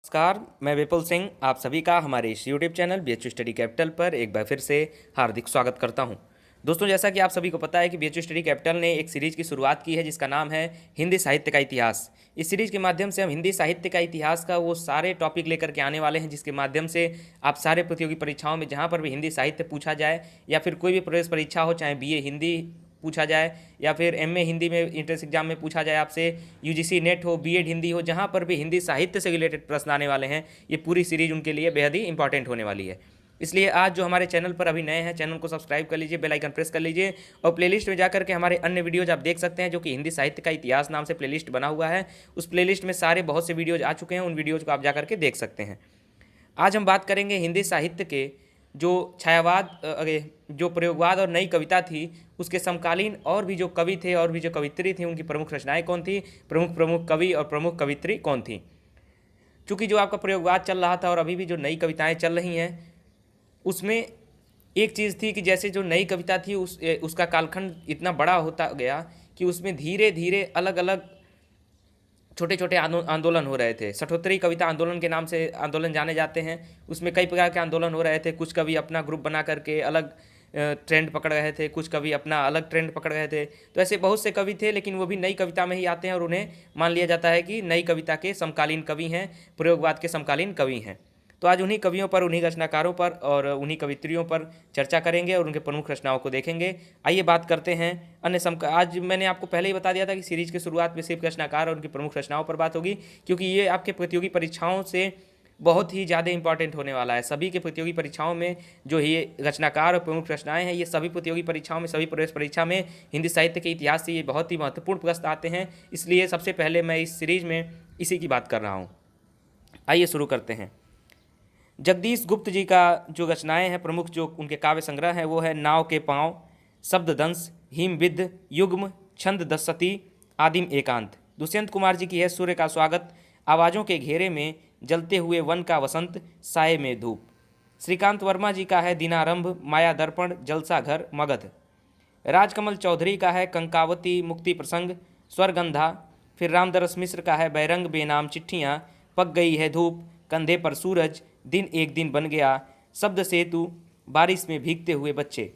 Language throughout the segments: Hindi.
नमस्कार, मैं विपुल सिंह आप सभी का हमारे इस YouTube channel BHU study capital पर एक बार फिर से हार्दिक स्वागत करता हूं। दोस्तों, जैसा कि आप सभी को पता है कि BHU स्टडी कैपिटल ने एक सीरीज की शुरुआत की है जिसका नाम है हिंदी साहित्य का इतिहास। इस सीरीज के माध्यम से हम हिंदी साहित्य का इतिहास का वो सारे टॉपिक लेकर के आने वाले हैं जिसके माध्यम से आप सारे प्रतियोगी परीक्षाओं में जहाँ पर भी हिंदी साहित्य पूछा जाए या फिर कोई भी प्रवेश परीक्षा हो, चाहे BA हिंदी पूछा जाए या फिर MA हिंदी में एंट्रेंस एग्जाम में पूछा जाए आपसे, UGC नेट हो, B.Ed हिंदी हो, जहाँ पर भी हिंदी साहित्य से रिलेटेड प्रश्न आने वाले हैं, ये पूरी सीरीज उनके लिए बेहद ही इंपॉर्टेंट होने वाली है। इसलिए आज जो हमारे चैनल पर अभी नए हैं, चैनल को सब्सक्राइब कर लीजिए, बेल आइकन प्रेस कर लीजिए और प्लेलिस्ट में जाकर के हमारे अन्य वीडियोज आप देख सकते हैं जो कि हिंदी साहित्य का इतिहास नाम से प्लेलिस्ट बना हुआ है। उस प्लेलिस्ट में सारे बहुत से वीडियोज आ चुके हैं, उन वीडियोज को आप जाकर के देख सकते हैं। आज हम बात करेंगे हिंदी साहित्य के जो छायावाद जो प्रयोगवाद और नई कविता थी उसके समकालीन और भी जो कवि थे और भी जो कवित्री थी उनकी प्रमुख रचनाएं कौन थी, प्रमुख कवि और प्रमुख कवित्री कौन थी। चूँकि जो आपका प्रयोगवाद चल रहा था और अभी भी जो नई कविताएं चल रही हैं उसमें एक चीज़ थी कि जैसे जो नई कविता थी उसका कालखंड इतना बड़ा होता गया कि उसमें धीरे धीरे अलग अलग छोटे छोटे आंदोलन हो रहे थे। सठोत्तरी कविता आंदोलन के नाम से आंदोलन जाने जाते हैं। उसमें कई प्रकार के आंदोलन हो रहे थे। कुछ कवि अपना ग्रुप बना करके अलग ट्रेंड पकड़ रहे थे, कुछ कवि अपना अलग ट्रेंड पकड़ रहे थे। तो ऐसे बहुत से कवि थे, लेकिन वो भी नई कविता में ही आते हैं और उन्हें मान लिया जाता है कि नई कविता के समकालीन कवि हैं, प्रयोगवाद के समकालीन कवि हैं। तो आज उन्हीं कवियों पर, उन्हीं रचनाकारों पर और उन्हीं कवित्रियों पर चर्चा करेंगे और उनके प्रमुख रचनाओं को देखेंगे। आइए बात करते हैं आज मैंने आपको पहले ही बता दिया था कि सीरीज की शुरुआत में सिर्फ रचनाकार और उनकी प्रमुख रचनाओं पर बात होगी, क्योंकि ये आपके प्रतियोगी परीक्षाओं से बहुत ही ज़्यादा इंपॉर्टेंट होने वाला है। सभी के प्रतियोगी परीक्षाओं में जो ये रचनाकार और प्रमुख रचनाएं हैं, ये सभी प्रतियोगी परीक्षाओं में, सभी प्रवेश परीक्षा में हिंदी साहित्य के इतिहास से ये बहुत ही महत्वपूर्ण प्रश्न आते हैं। इसलिए सबसे पहले मैं इस सीरीज में इसी की बात कर रहा हूँ। आइए शुरू करते हैं। जगदीश गुप्त जी का जो रचनाएं हैं, प्रमुख जो उनके काव्य संग्रह हैं वो है नाव के पाँव, शब्ददंश, हिमविद्ध, युग्म, छंद दशसती, आदिम एकांत। दुष्यंत कुमार जी की है सूर्य का स्वागत, आवाज़ों के घेरे में, जलते हुए वन का वसंत, साये में धूप। श्रीकांत वर्मा जी का है दिनारंभ, माया दर्पण, जलसा घर, मगध। राजकमल चौधरी का है कंकावती, मुक्ति प्रसंग, स्वरगंधा। फिर रामदरस मिश्र का है बैरंग बेनाम चिट्ठियाँ, पक गई है धूप, कंधे पर सूरज, दिन एक दिन बन गया, शब्द सेतु, बारिश में भीगते हुए बच्चे।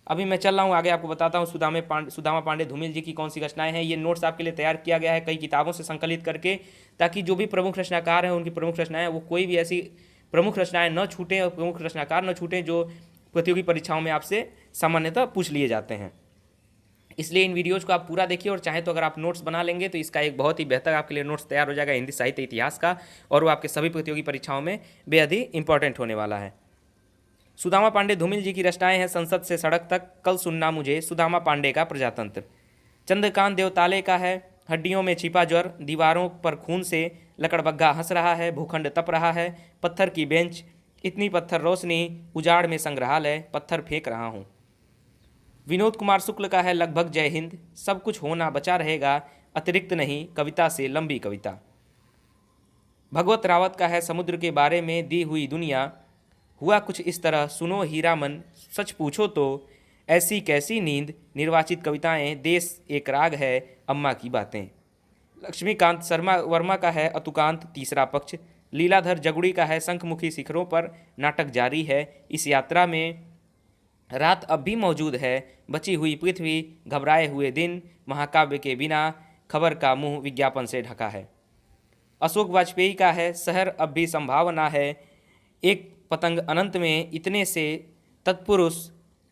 अभी मैं चल रहा हूँ आगे, आपको बताता हूँ सुदामा पांडे धूमिल जी की कौन सी रचनाएं हैं। ये नोट्स आपके लिए तैयार किया गया है कई किताबों से संकलित करके, ताकि जो भी प्रमुख रचनाकार हैं उनकी प्रमुख रचनाएं, वो कोई भी ऐसी प्रमुख रचनाएं न छूटें और प्रमुख रचनाकार न छूटें जो प्रतियोगी परीक्षाओं में आपसे सामान्यतः पूछ लिए जाते हैं। इसलिए इन वीडियोज़ को आप पूरा देखिए और चाहे तो अगर आप नोट्स बना लेंगे तो इसका एक बहुत ही बेहतर आपके लिए नोट्स तैयार हो जाएगा हिंदी साहित्य इतिहास का, और वो आपके सभी प्रतियोगी परीक्षाओं में बेहद ही इंपॉर्टेंट होने वाला है। सुदामा पांडे धूमिल जी की रचनाएं हैं संसद से सड़क तक, कल सुनना मुझे, सुदामा पांडे का प्रजातंत्र। चंद्रकांत देवताले का है हड्डियों में छिपा ज्वर, दीवारों पर खून से लकड़बग्घा हंस रहा है, भूखंड तप रहा है, पत्थर की बेंच, इतनी पत्थर रोशनी, उजाड़ में संग्रहालय, पत्थर फेंक रहा हूँ। विनोद कुमार शुक्ल का है लगभग जय हिंद, सब कुछ होना बचा रहेगा, अतिरिक्त नहीं, कविता से लंबी कविता। भगवत रावत का है समुद्र के बारे में दी हुई दुनिया, हुआ कुछ इस तरह, सुनो हीरा मन, सच पूछो तो, ऐसी कैसी नींद, निर्वाचित कविताएं, देश एक राग है, अम्मा की बातें। लक्ष्मीकांत शर्मा वर्मा का है अतुकांत, तीसरा पक्ष। लीलाधर जगुड़ी का है शंखमुखी शिखरों पर, नाटक जारी है, इस यात्रा में रात अब भी मौजूद है, बची हुई पृथ्वी, घबराए हुए दिन, महाकाव्य के बिना, खबर का मुंह विज्ञापन से ढका है। अशोक वाजपेयी का है शहर अब भी संभावना है, एक पतंग अनंत में, इतने से तत्पुरुष,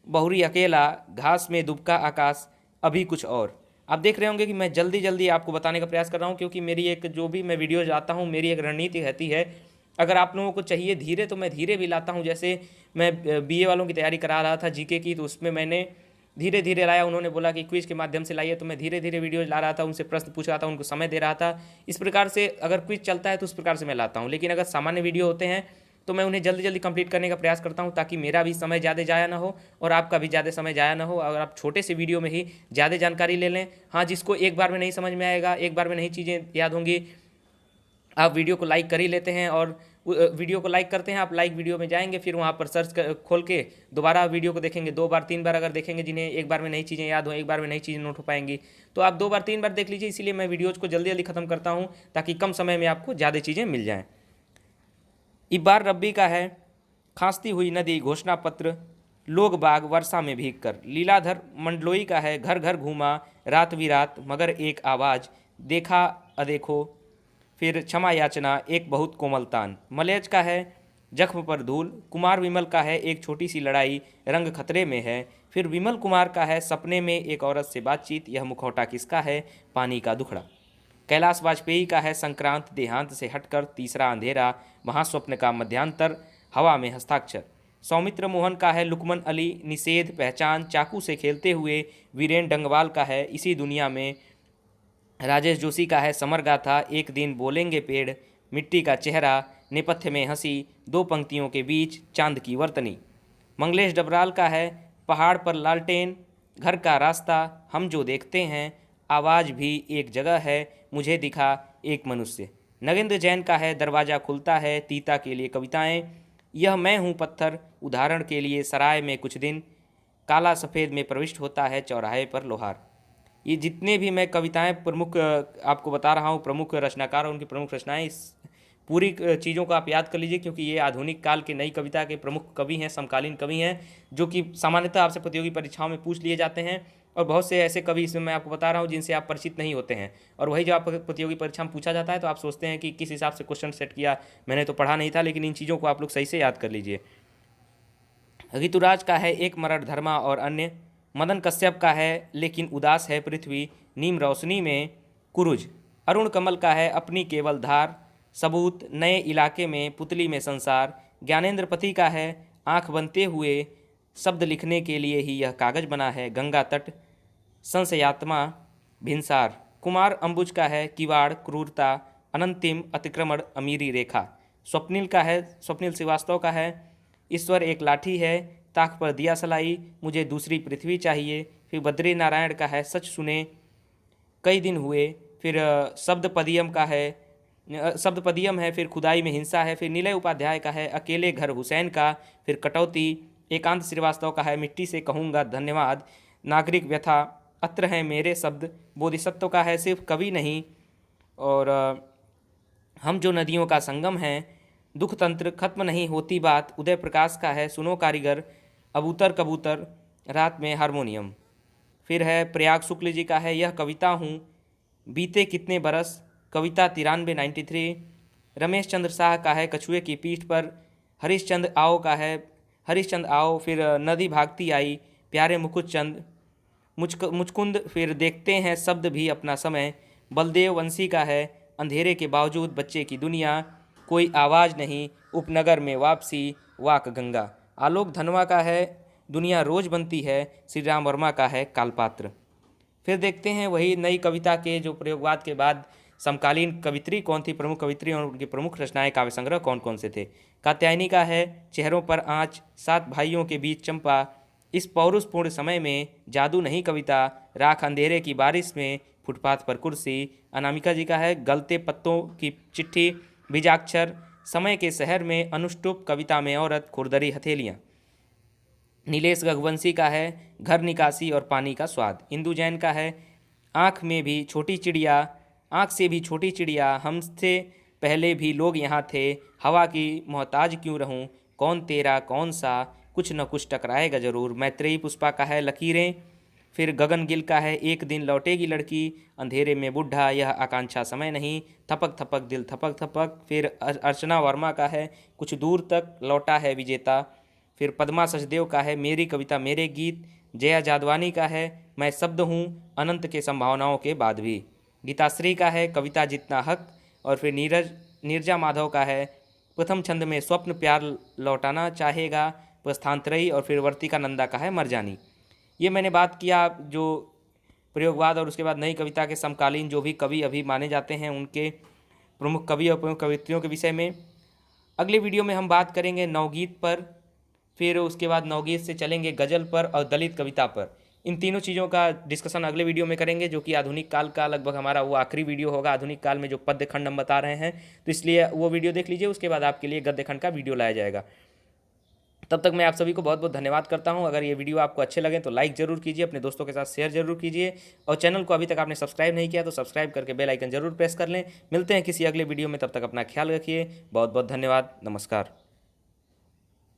बहुरी अकेला, घास में दुबका आकाश, अभी कुछ और। आप देख रहे होंगे कि मैं जल्दी जल्दी आपको बताने का प्रयास कर रहा हूँ, क्योंकि मेरी एक जो भी मैं वीडियो लाता हूँ मेरी एक रणनीति रहती है। अगर आप लोगों को चाहिए धीरे तो मैं धीरे भी लाता हूँ। जैसे मैं BA वालों की तैयारी करा रहा था GK की, तो उसमें मैंने धीरे धीरे लाया। उन्होंने बोला कि क्विज के माध्यम से लाइए, तो मैं धीरे धीरे वीडियो ला रहा था, उनसे प्रश्न पूछ रहा था, उनको समय दे रहा था। इस प्रकार से अगर क्विज चलता है तो उस प्रकार से मैं लाता हूँ, लेकिन अगर सामान्य वीडियो होते हैं तो मैं उन्हें जल्दी जल्दी कंप्लीट करने का प्रयास करता हूं, ताकि मेरा भी समय ज़्यादा जाया ना हो और आपका भी ज़्यादा समय जाया ना हो। अगर आप छोटे से वीडियो में ही ज़्यादा जानकारी ले लें, हाँ, जिसको एक बार में नहीं समझ में आएगा, एक बार में नहीं चीज़ें याद होंगी, आप वीडियो को लाइक कर ही लेते हैं और वीडियो को लाइक करते हैं, आप लाइक वीडियो में जाएंगे, फिर वहाँ पर खोल के दोबारा वीडियो को देखेंगे, 2 बार 3 बार अगर देखेंगे, जिन्हें एक बार में नई चीज़ें याद हो, एक बार में नई चीज़ें नोट हो पाएंगी, तो आप 2 बार 3 बार देख लीजिए। इसीलिए मैं वीडियोज़ को जल्दी जल्दी खत्म करता हूँ ताकि कम समय में आपको ज़्यादा चीज़ें मिल जाएँ। इब्बार रब्बी का है खांसती हुई नदी घोषणा पत्र, लोग बाग वर्षा में भीग कर। लीलाधर मंडलोई का है घर घर घूमा रात बिरात मगर एक आवाज़, देखा अदेखो। फिर क्षमा याचना एक बहुत कोमल तान। मलयज का है जख्म पर धूल। कुमार विमल का है एक छोटी सी लड़ाई, रंग खतरे में है। फिर विमल कुमार का है सपने में एक औरत से बातचीत, यह मुखौटा किसका है, पानी का दुखड़ा। कैलाश वाजपेयी का है संक्रांत देहांत से हटकर, तीसरा अंधेरा महास्वप्न का मध्यांतर, हवा में हस्ताक्षर। सौमित्र मोहन का है लुकमन अली निषेध पहचान, चाकू से खेलते हुए। वीरेन डंगवाल का है इसी दुनिया में। राजेश जोशी का है समर गाथा, एक दिन बोलेंगे पेड़। मिट्टी का चेहरा नेपथ्य में हंसी, दो पंक्तियों के बीच चांद की वर्तनी। मंगलेश डबराल का है पहाड़ पर लालटेन, घर का रास्ता हम जो देखते हैं, आवाज़ भी एक जगह है, मुझे दिखा एक मनुष्य। नगेंद्र जैन का है दरवाज़ा खुलता है, तीता के लिए कविताएं। यह मैं हूँ पत्थर, उदाहरण के लिए सराय में कुछ दिन, काला सफ़ेद में प्रविष्ट होता है चौराहे पर लोहार। ये जितने भी मैं कविताएं प्रमुख आपको बता रहा हूँ, प्रमुख रचनाकार और उनकी प्रमुख रचनाएं, इस पूरी चीज़ों को आप याद कर लीजिए, क्योंकि ये आधुनिक काल के नई कविता के प्रमुख कवि हैं, समकालीन कवि हैं, जो कि सामान्यतः आपसे प्रतियोगी परीक्षाओं में पूछ लिए जाते हैं। और बहुत से ऐसे कवि इसमें मैं आपको बता रहा हूँ जिनसे आप परिचित नहीं होते हैं, और वही जो आप प्रतियोगी परीक्षा में पूछा जाता है तो आप सोचते हैं कि किस हिसाब से क्वेश्चन सेट किया, मैंने तो पढ़ा नहीं था, लेकिन इन चीज़ों को आप लोग सही से याद कर लीजिए। ऋतुराज का है एक मरण धर्मा और अन्य। मदन कश्यप का है लेकिन उदास है पृथ्वी, नीम रोशनी में कुरुज। अरुण कमल का है अपनी केवल धार, सबूत नए इलाके में पुतली में संसार। ज्ञानेंद्र पति का है आंख बनते हुए शब्द लिखने के लिए ही यह कागज बना है, गंगा तट संशयात्मा भिनसार। कुमार अंबुज का है किवाड़ क्रूरता, अनंतिम अतिक्रमण अमीरी रेखा। स्वप्निल श्रीवास्तव का है ईश्वर एक लाठी है, ताक पर दिया सलाई, मुझे दूसरी पृथ्वी चाहिए। फिर बद्री नारायण का है सच सुने कई दिन हुए। फिर शब्द पदियम है, फिर खुदाई में हिंसा है। फिर नीलय उपाध्याय का है अकेले घर हुसैन का। फिर कटौती। एकांत श्रीवास्तव का है मिट्टी से कहूँगा धन्यवाद, नागरिक व्यथा अत्र हैं मेरे शब्द। बोधिसत्व का है सिर्फ कवि नहीं, और हम जो नदियों का संगम हैं, दुख तंत्र खत्म नहीं होती बात। उदय प्रकाश का है सुनो कारीगर, अबूतर कबूतर रात में हारमोनियम। फिर है प्रयाग शुक्ल जी का है यह कविता हूँ, बीते कितने बरस, कविता 93 रमेश चंद्र शाह का है कछुए की पीठ पर। हरीशचंद आओ। फिर नदी भागती आई, प्यारे मुकुट चंद मुचकुंद। फिर देखते हैं शब्द भी अपना समय। बलदेव वंशी का है अंधेरे के बावजूद बच्चे की दुनिया, कोई आवाज़ नहीं, उपनगर में वापसी, वाक गंगा। आलोक धनवा का है दुनिया रोज बनती है। श्री राम वर्मा का है कालपात्र। फिर देखते हैं वही नई कविता के जो प्रयोगवाद के बाद समकालीन कवित्री कौन थी, प्रमुख कवित्री और उनकी प्रमुख रचनाएं काव्य संग्रह कौन कौन से थे। कात्यायनी का है चेहरों पर आँच, 7 भाइयों के बीच चंपा, इस पौरुषपूर्ण समय में जादू नहीं कविता, राख अंधेरे की बारिश में, फुटपाथ पर कुर्सी। अनामिका जी का है गलते पत्तों की चिट्ठी, बीजाक्षर, समय के शहर में, अनुष्टुप, कविता में औरत, खुरदरी हथेलियाँ। नीलेश रघुवंशी का है घर निकासी और पानी का स्वाद। इंदु जैन का है आँख से भी छोटी चिड़िया, हमसे पहले भी लोग यहाँ थे, हवा की मोहताज क्यों रहूं, कौन तेरा कौन सा, कुछ न कुछ टकराएगा जरूर। मैत्रेयी पुष्पा का है लकीरें। फिर गगन गिल का है एक दिन लौटेगी लड़की, अंधेरे में बुढ़ा यह आकांक्षा समय नहीं, थपक थपक दिल थपक थपक। फिर अर्चना वर्मा का है कुछ दूर तक लौटा है विजेता। फिर पद्मा सचदेव का है मेरी कविता मेरे गीत। जया जादवानी का है मैं शब्द हूँ अनंत के संभावनाओं के बाद भी। गीताश्री का है कविता जितना हक। और फिर नीरजा माधव का है प्रथम छंद में स्वप्न प्यार लौटाना चाहेगा, प्रस्थांतरई। और फिर वर्तिका नंदा का है मरजानी। ये मैंने बात किया जो प्रयोगवाद और उसके बाद नई कविता के समकालीन जो भी कवि अभी माने जाते हैं उनके प्रमुख कवि और प्रमुख कवित्रियों के विषय में। अगले वीडियो में हम बात करेंगे नवगीत पर, फिर उसके बाद नवगीत से चलेंगे गज़ल पर और दलित कविता पर। इन तीनों चीज़ों का डिस्कशन अगले वीडियो में करेंगे, जो कि आधुनिक काल का लगभग हमारा वो आखिरी वीडियो होगा आधुनिक काल में जो पद्य खंड हम बता रहे हैं, तो इसलिए वो वीडियो देख लीजिए। उसके बाद आपके लिए गद्य खंड का वीडियो लाया जाएगा। तब तक मैं आप सभी को बहुत बहुत धन्यवाद करता हूं। अगर ये वीडियो आपको अच्छे लगे तो लाइक जरूर कीजिए, अपने दोस्तों के साथ शेयर जरूर कीजिए, और चैनल को अभी तक आपने सब्सक्राइब नहीं किया तो सब्सक्राइब करके बेल आइकन जरूर प्रेस कर लें। मिलते हैं किसी अगले वीडियो में, तब तक अपना ख्याल रखिए। बहुत बहुत धन्यवाद। नमस्कार।